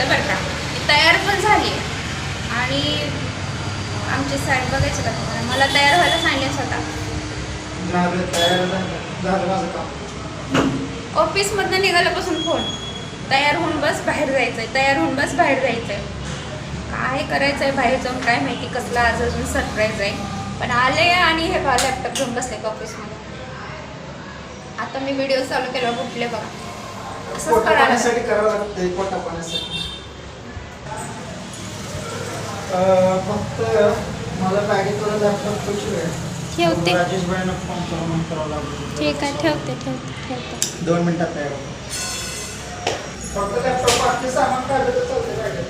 सांगितलं बरं का, मी तयार पण झाली आणि आमची साडी बघायची का तुम्हाला? मला तयार व्हायला सांगितलं स्वतः. ऑफिसमधनं निघाल्यापासून फोन, तयार होऊन बस बाहेर जायचंय, तयार होऊन बस बाहेर जायचंय. काय करायचंय बाहेर जाऊन काय माहिती, कसला आज अजून सरप्राईज आहे. पण आले आणि हे बघा लॅपटॉप घेऊन बसले का ऑफिसमध्ये. आता मी व्हिडिओ चालू केला कुठले बघा, असंच करायला फक्त मला बॅगेत लॅपटॉप ठेवते. राजेश भाईंना फोन करून करावं लागेल. ठीक आहे, ठेवते 2 मिनिटात तयार होतो. फक्त लॅपटॉप बाकी सामान काढलं तर चालते बॅगेत.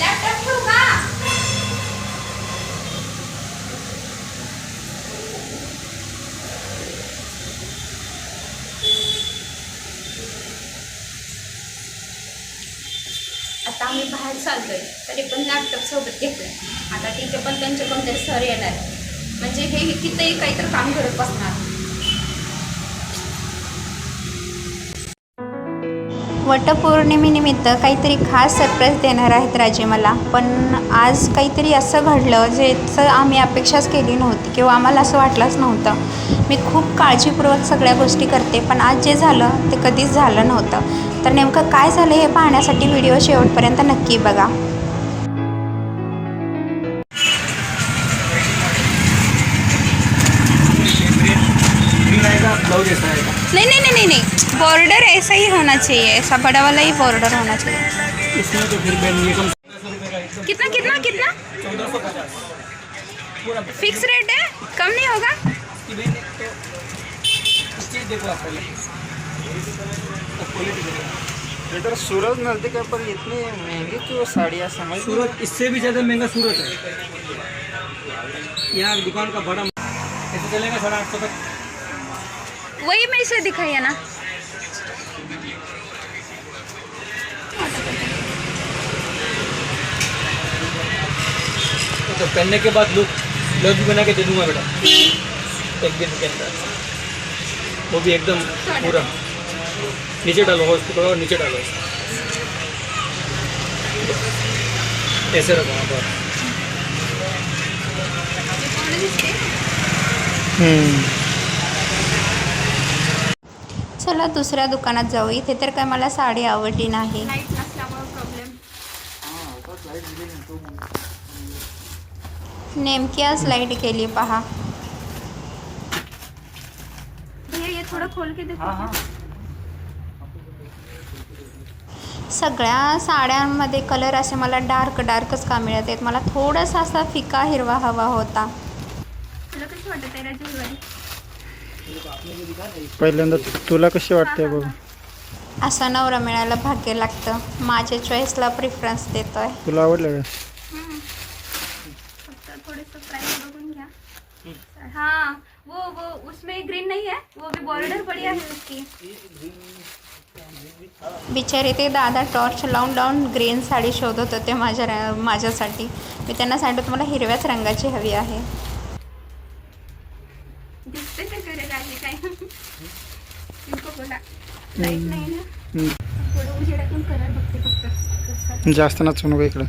लॅपटॉप ठेवू का? आता आम्ही बाहेर चाललोय तरी पण लॅपटॉप सोबत घेतलंय. आता तिथे पण त्यांचे कोणतरी सर येणार, म्हणजे हे तिथेही काहीतरी काम करत बसणार. वटपौर्णिमेनिमित्त काहीतरी खास सरप्राईज देणार आहेत राजे मला. पण आज काहीतरी असं घडलं ज्याचं आम्ही अपेक्षाच केली नव्हती किंवा आम्हाला असं वाटलंच नव्हतं. मी खूप काळजीपूर्वक सगळ्या गोष्टी करते, पण आज जे झालं ते कधीच झालं नव्हतं. तर नेमकं काय झालं हे पाहण्यासाठी व्हिडिओ शेवटपर्यंत नक्की बघा. नहीं नहीं नहीं नहीं, बॉर्डर ऐसा ही होना चाहिए, ऐसा बड़ा वाला ही बॉर्डर होना चाहिए. इसमें तो फिर मैं कम कितना कितना कितना 1450 फिक्स रेट है, कम नहीं होगा? देखो आप पहले इधर सूरत नजदीक है, पर इतनी महंगी क्यों साड़ियाँ समझ? सूरत इससे भी ज़्यादा महंगा सूरत है. यहाँ दुकान का बड़ा ऐसे चलेगा 850 तक. वही में से दिखाइए ना. तो पहनने के बाद लुक भी बना के दे दूंगा बेटा, एक दिन के अंदर. वो भी एकदम पूरा नीचे डालो, हॉस्पिटल और नीचे डालो, ऐसे रखो वहाँ पर. चला दुसऱ्या दुकानात जाऊ. इथे तर काय मला साडी आवडली नाही. नेमकी आज लाईट गेली पहा. ये थोडं खोल के देखो. सगळ्या साड्यांमध्ये कलर असे मला डार्कच का मिळत आहेत. मला थोडासा असा फिका हिरवा हवा होता. तुला कशी वाटत आहे राजू हिरवाई? पहिल्यांदा तुला कशी वाटते बघ? असा नवरा मिळायला भाग्य लागतं. माझ्या चॉईसला प्रिफरन्स देतोय. तुला आवडलं का? फक्त थोडंसं प्राइस बघून घ्या. हाँ वो उसमें ग्रीन नहीं है, वो भी बॉर्डर बढ़िया है उसकी. बिचारे ते दादा टॉर्च लावून ग्रीन साडी शोधत होते माझ्यासाठी. मी त्यांना सांगितलं मला हिरव्याच रंगाची हवी आहे. दिसते ते करेल आधी काय बोला नाही ना, थोडं उजेडातून कलर बघते फक्त. जास्त नचू नको इकडं.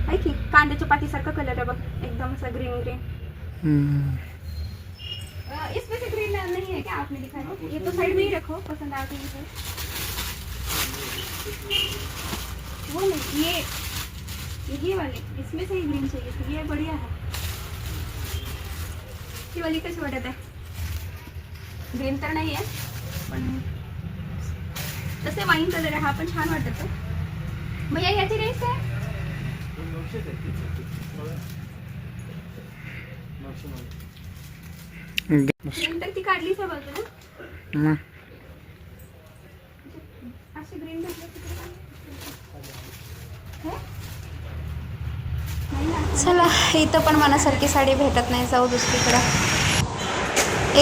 आहे की कांद्याच्या पातीसारखा कलर आहे बघ, एकदम असा ग्रीन. इसमें से ग्रीन नहीं है क्या आपने दिखाया? ये तो साइड में ही रखो, पसंद आती है. वो नहीं, ये वाली इसमें से ही ग्रीन चाहिए थी. ये बढ़िया है. ही वाली कशी वाटत आहे? ग्रीन तर नाही आहे पण तसे वाईन कलर आहे. हा पण छान वाटत. भैया याची रेट काय? ग्रीन तर ती काढलीच आहे बाजूला. अशी ग्रीन चला, इथं पण मनासारखी साडी भेटत नाही. जाऊ दुसरीकडं.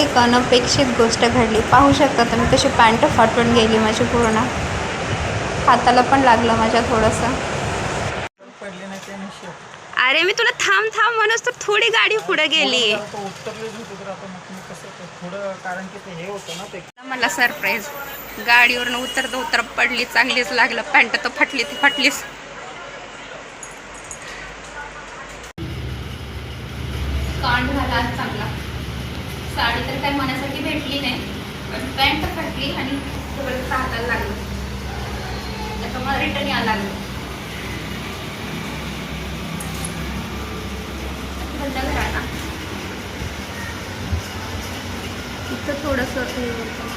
एक अनपेक्षित गोष्ट घडली. पाहू शकता तुम्ही कशी पॅन्ट फाटून गेली माझी पूर्ण. हाताला पण लागलं माझ्या थोडंसं. अरे मी तुला थांब म्हणूस तर थोडी गाडी पुढे गेली. थोडं कारण की ते हे होतं ना ते मला सरप्राईज गाडीवरनं उतरता पडली, चांगलीच लागलं. पॅन्ट तर फाटली ती फाटलीच. कांड झाला आज चांगला. साडी तर काही मनासाठी भेटली नाही, पण पॅन्ट फाटली आणि सगळं हाताला लागलं. त्याच्यामुळे रिटर्न यायला लागलं. बंद करा ना. इथं थोडंसं हे होतं.